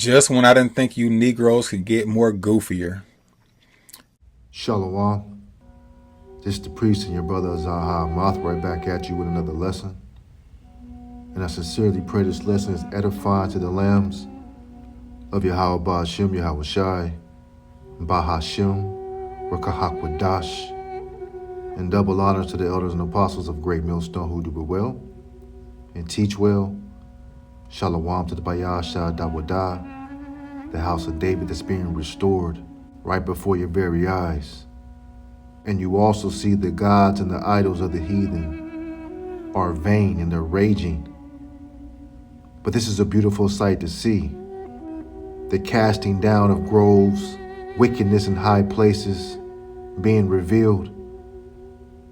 Just when I didn't think you Negroes could get more goofier. Shalom. This is the priest and your brother Azan Ha Ahmath right back at you with another lesson. And I sincerely pray this lesson is edifying to the lambs of Yahweh Ba'ashem Yahweh Shai, Bahashem, Rakahakwadash, and double honors to the elders and apostles of Great Millstone who do it well and teach well. Shalom to the Bayashah Dawadah, the house of David that's being restored right before your very eyes. And you also see the gods and the idols of the heathen are vain and they're raging. But this is a beautiful sight to see. The casting down of groves, wickedness in high places being revealed,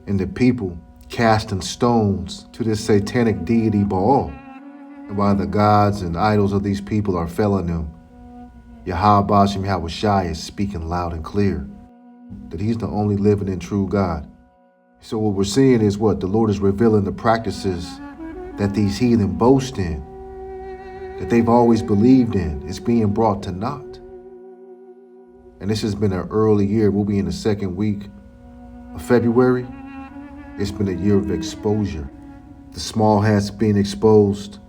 and the people casting stones to this satanic deity Baal. And while the gods and idols of these people are failing them, Yahweh Ba'ashem Yahweh Shai is speaking loud and clear that he's the only living and true God. So what we're seeing is what? The Lord is revealing the practices that these heathen boast in, that they've always believed in. It's being brought to naught. And this has been an early year. We'll be in the second week of February. It's been a year of exposure. The small hats being exposed,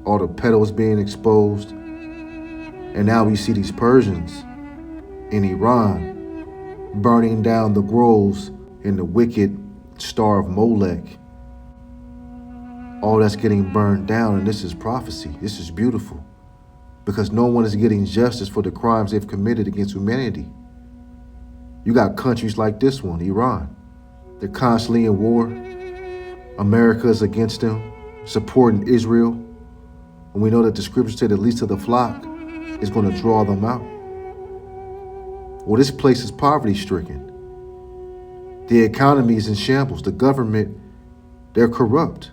all the petals being exposed. And now we see these Persians in Iran burning down the groves in the wicked star of Molech. All that's getting burned down, and this is prophecy. This is beautiful, because no one is getting justice for the crimes they've committed against humanity. You got countries like this one, Iran. They're constantly in war. America is against them, supporting Israel. And we know that the scriptures say the least of the flock is going to draw them out. Well, this place is poverty-stricken. The economy is in shambles. The government, they're corrupt.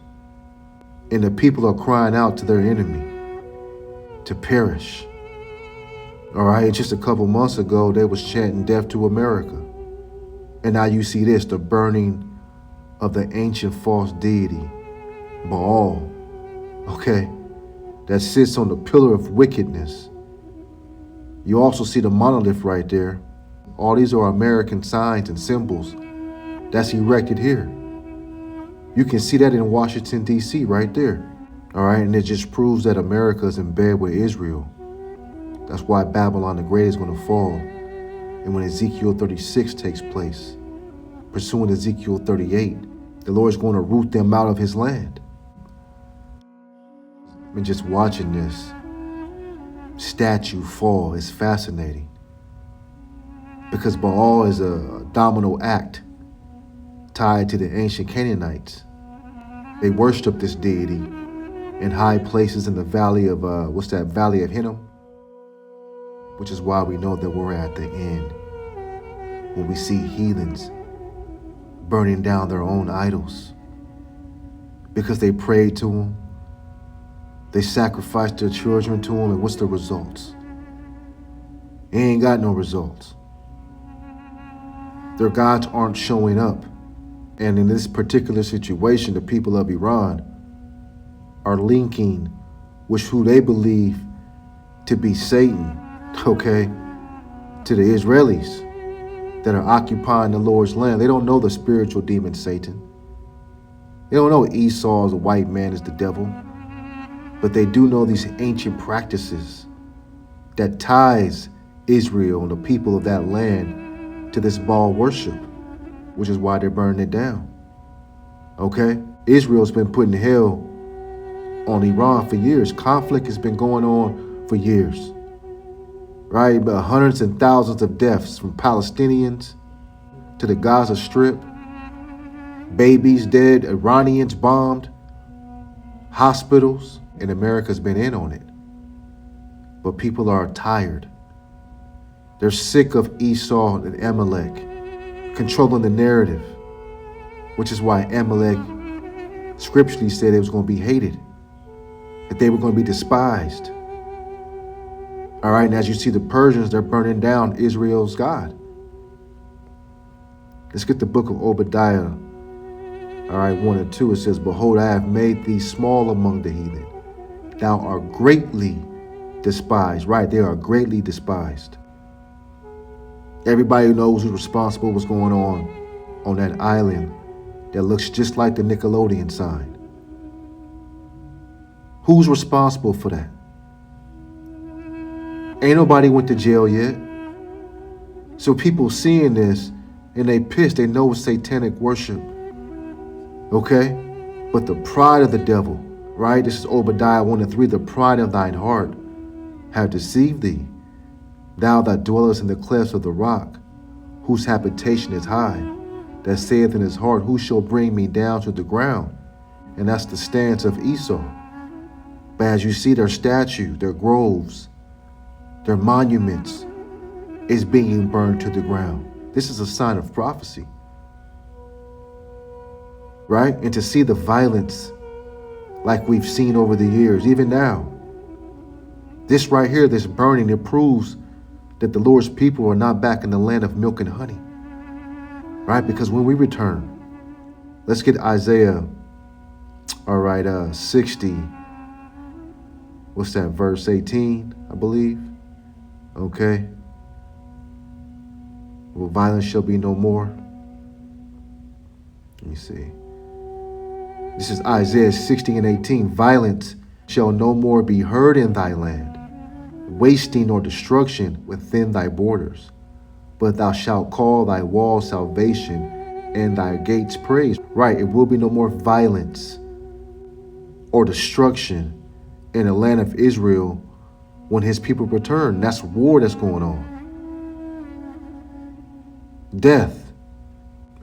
And the people are crying out to their enemy to perish. All right, just a couple months ago, they was chanting death to America. And now you see this, the burning of the ancient false deity, Baal, okay, that sits on the pillar of wickedness. You also see the monolith right there. All these are American signs and symbols that's erected here. You can see that in Washington, D.C. right there. All right, and it just proves that America is in bed with Israel. That's why Babylon the Great is going to fall. And when Ezekiel 36 takes place, pursuing Ezekiel 38, the Lord is going to root them out of his land. I mean, just watching this statue fall is fascinating, because Baal is a domino act tied to the ancient Canaanites. They worship this deity in high places in the valley of, Valley of Heathen, which is why we know that we're at the end, when we see heathens burning down their own idols because they prayed to them. They sacrificed their children to them, and what's the results? They ain't got no results. Their gods aren't showing up. And in this particular situation, the people of Iran are linking with who they believe to be Satan, okay, to the Israelis that are occupying the Lord's land. They don't know the spiritual demon Satan. They don't know Esau as a white man is the devil. But they do know these ancient practices that ties Israel and the people of that land to this Baal worship, which is why they're burning it down. Okay? Israel's been putting hell on Iran for years. Conflict has been going on for years. Right? But hundreds and thousands of deaths from Palestinians to the Gaza Strip. Babies dead, Iranians bombed, hospitals. And America's been in on it. But people are tired. They're sick of Esau and Amalek controlling the narrative, which is why Amalek scripturally said it was going to be hated, that they were going to be despised. All right, and as you see the Persians, they're burning down Israel's God. Let's get the book of Obadiah. All right, 1 and 2, it says, "Behold, I have made thee small among the heathen. Thou art greatly despised. Right, they are greatly despised. Everybody knows who's responsible what's going on that island that looks just like the Nickelodeon sign. Who's responsible for that? Ain't nobody went to jail yet. So people seeing this and they pissed, they know it's satanic worship. Okay? But the pride of the devil, right? This is Obadiah 1-3. The pride of thine heart have deceived thee. Thou that dwellest in the clefts of the rock, whose habitation is high, that saith in his heart, who shall bring me down to the ground? And that's the stance of Esau. But as you see, their statues, their groves, their monuments is being burned to the ground. This is a sign of prophecy. Right? And to see the violence like we've seen over the years, even now. This right here, this burning, it proves that the Lord's people are not back in the land of milk and honey. Right? Because when we return, let's get Isaiah, 60. What's that, verse 18, I believe? Okay. Well, violence shall be no more. Let me see. This is Isaiah 60:18. Violence shall no more be heard in thy land, wasting or destruction within thy borders. But thou shalt call thy walls salvation and thy gates praise. Right, it will be no more violence or destruction in the land of Israel when his people return. That's war that's going on. Death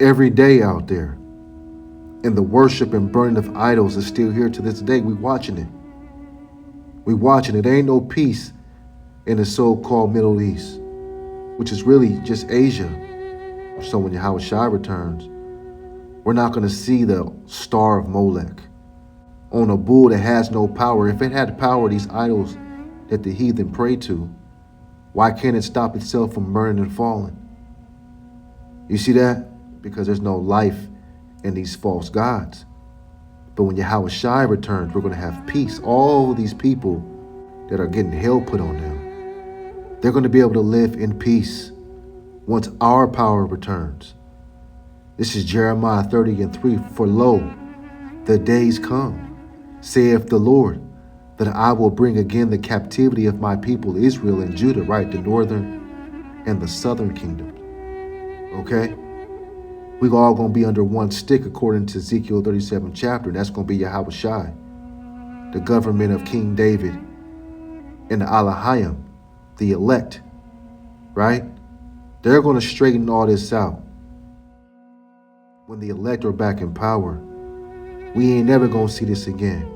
every day out there. And the worship and burning of idols is still here to this day. We watching it. We watching it. There ain't no peace in the so-called Middle East, which is really just Asia. So when Yahweh Shai returns, we're not going to see the star of Molech on a bull that has no power. If it had power, these idols that the heathen pray to, why can't it stop itself from burning and falling? You see that? Because there's no life in these false gods. But when Yahweh Shai returns, we're going to have peace. All of these people that are getting hell put on them, they're going to be able to live in peace once our power returns. This is Jeremiah 30:3. For lo, the days come, saith the Lord, that I will bring again the captivity of my people Israel and Judah, right? The northern and the southern kingdom. Okay? We're all going to be under one stick according to Ezekiel 37 chapter. And that's going to be Yahweh Shai, the government of King David and the Alahayim, the elect, right? They're going to straighten all this out. When the elect are back in power, we ain't never going to see this again.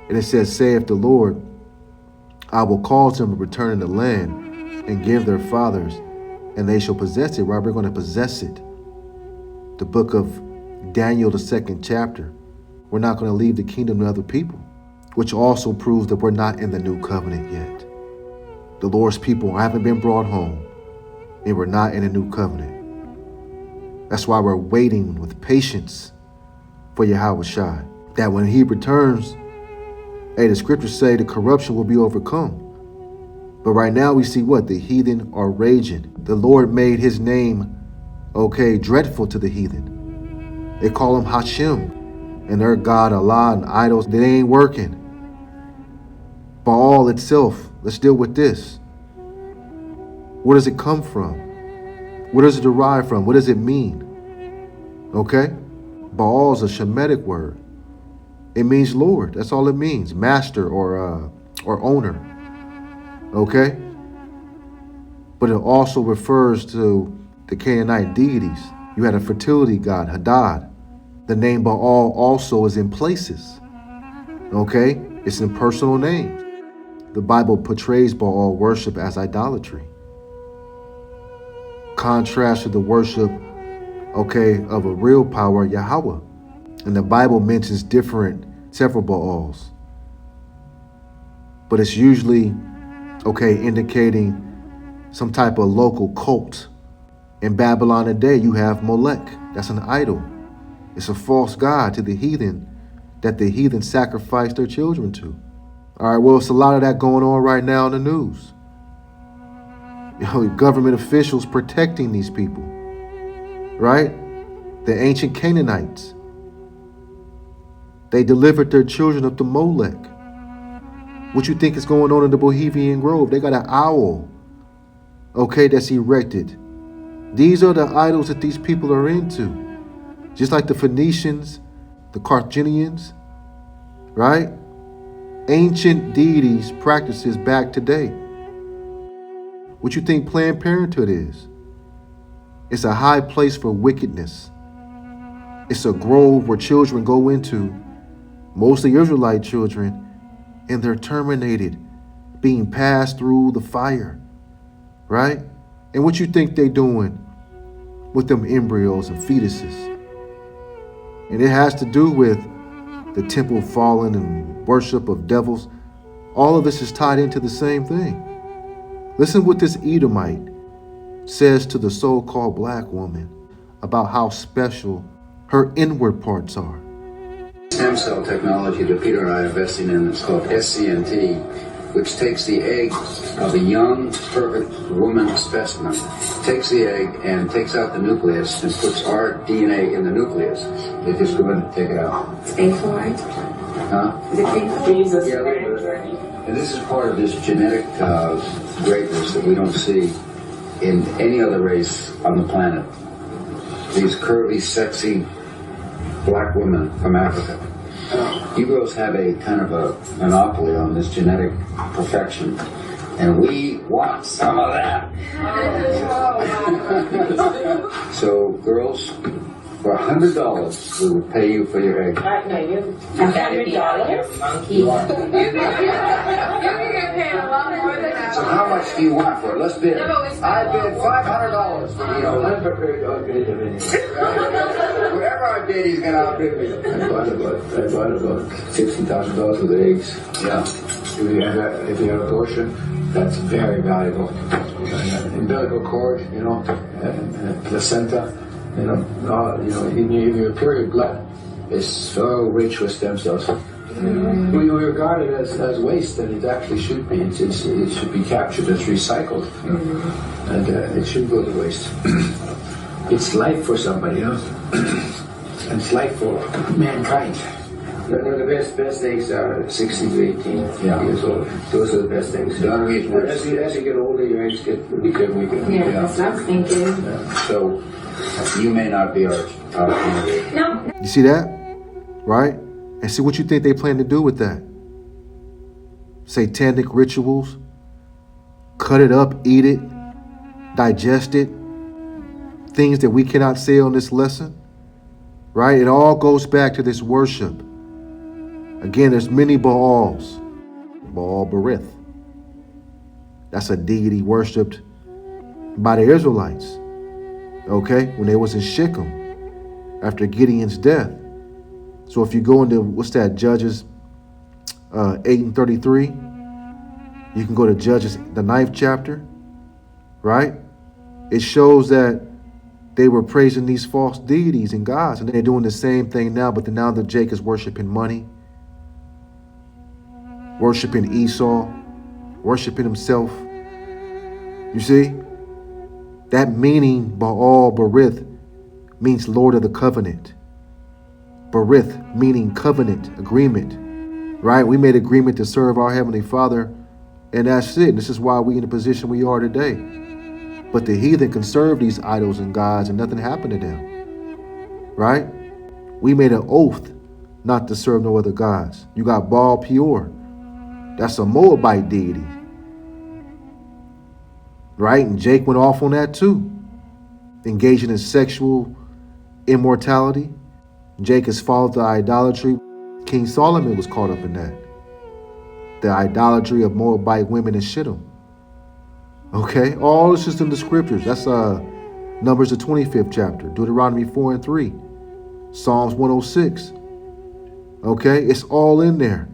And it says, saith the Lord, I will cause them to return in the land and give their fathers, and they shall possess it. Right? We're going to possess it. The book of Daniel, the 2nd chapter. We're not going to leave the kingdom to other people, which also proves that we're not in the new covenant yet. The Lord's people haven't been brought home, and we're not in a new covenant. That's why we're waiting with patience for Yahweh Shai, that when he returns, the scriptures say the corruption will be overcome. But right now we see what? The heathen are raging. The Lord made his name, dreadful to the heathen. They call him Hashem, and their God Allah and idols, they ain't working. Baal itself, let's deal with this. Where does it come from? Where does it derive from? What does it mean? Baal is a Shemitic word. It means Lord. That's all it means. Master or owner. But it also refers to the Canaanite deities. You had a fertility god, Hadad. The name Baal also is in places. It's in personal names. The Bible portrays Baal worship as idolatry. Contrast to the worship, of a real power, Yahweh. And the Bible mentions several Baals. But it's usually, indicating some type of local cult. In Babylon today, you have Molech. That's an idol. It's a false god to the heathen that the heathen sacrifice their children to. All right, well, it's a lot of that going on right now in the news. Government officials protecting these people, right? The ancient Canaanites. They delivered their children up to Molech. What you think is going on in the Bohemian Grove? They got an owl, okay, that's erected. These are the idols that these people are into. Just like the Phoenicians, the Carthaginians, right? Ancient deities practices back today. What you think Planned Parenthood is? It's a high place for wickedness. It's a grove where children go into, mostly Israelite children, and they're terminated, being passed through the fire, right? And what you think they're doing with them embryos and fetuses? And it has to do with the temple fallen and worship of devils. All of this is tied into the same thing. Listen what this Edomite says to the so-called black woman about how special her inward parts are. Stem cell technology that Peter and I are investing in is called SCNT, which takes the egg of a young, perfect woman specimen, takes the egg and takes out the nucleus and puts our DNA in the nucleus. They just go in and take it out. It's painful, right? Huh? Is it painful to use this? Yeah, a little bit. And this is part of this genetic greatness that we don't see in any other race on the planet. These curvy, sexy black women from Africa. You girls have a kind of a monopoly on this genetic perfection, and we want some of that. So, girls, for $100, we will pay you for your egg. $100? So how much do you want for it? Let's bid. I bid $500 for the I'm prepared to outbid him anyway. Whatever I bid, he's going to outbid me. I bought about $60,000 worth of eggs. Yeah. If you have abortion, that's very valuable. Umbilical cord, and placenta, even your period blood is so rich with stem cells. We regard it as waste, and it actually should be. It should be captured as recycled, and it shouldn't go to waste. It's life for somebody else, and it's life for mankind. The best eggs are 16 to 18 years old. Those are the best eggs. As you get older, your eggs get weaker and weaker. Yeah, that's what I was thinking. So you may not be our candidate. No. You see that? Right? And see what you think they plan to do with that. Satanic rituals. Cut it up, eat it, digest it. Things that we cannot say on this lesson. Right? It all goes back to this worship. Again, there's many Baals. Baal Berith. That's a deity worshipped by the Israelites. Okay? When they was in Shechem after Gideon's death. So if you go into, Judges 8:33, you can go to Judges, the 9th chapter, right? It shows that they were praising these false deities and gods, and they're doing the same thing now, but now the Jake is worshiping money, worshiping Esau, worshiping himself. You see? That meaning, Baal Berith, means Lord of the Covenant. Berith, meaning covenant, agreement, right? We made agreement to serve our Heavenly Father, and that's it. This is why we in the position we are today. But the heathen can serve these idols and gods, and nothing happened to them, right? We made an oath not to serve no other gods. You got Baal Peor. That's a Moabite deity, right? And Jake went off on that too, engaging in sexual immortality. Jake has followed the idolatry. King Solomon was caught up in that. The idolatry of Moabite women in Shittim. Okay, all this is in the scriptures. That's Numbers the 25th chapter, Deuteronomy 4 and 3, Psalms 106. Okay, it's all in there.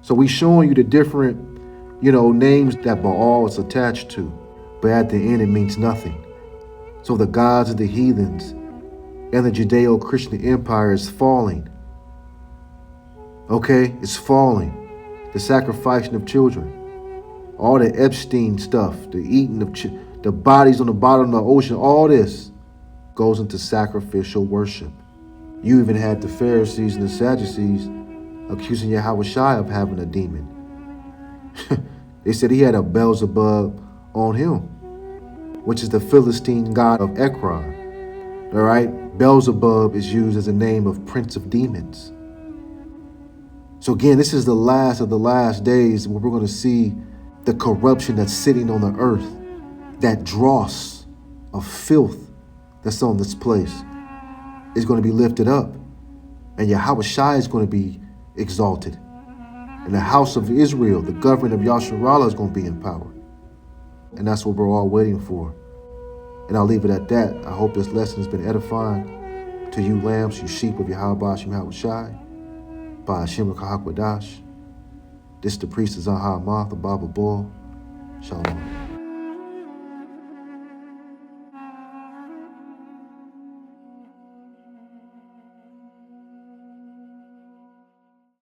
So we showing you the different, names that Baal is attached to. But at the end, it means nothing. So the gods of the heathens and the Judeo-Christian empire is falling. Okay, it's falling. the sacrificing of children, all the Epstein stuff, the eating of the bodies on the bottom of the ocean, all this goes into sacrificial worship. You even had the Pharisees and the Sadducees accusing Yahweh of having a demon. They said he had a Beelzebub on him, which is the Philistine god of Ekron. All right, Beelzebub is used as a name of prince of demons. So again, this is the last of the last days where we're going to see the corruption that's sitting on the earth, that dross of filth that's on this place is going to be lifted up, and Yahweh Shai is going to be exalted, and the house of Israel, the government of Yasharallah, is going to be in power. And that's what we're all waiting for. And I'll leave it at that. I hope this lesson has been edifying to you lambs, you sheep of Yahweh Yahweh Shai, by Hashem Kahakwadash. This is the priest Azan Ha Ahmath, the Baba Bull. Shalom.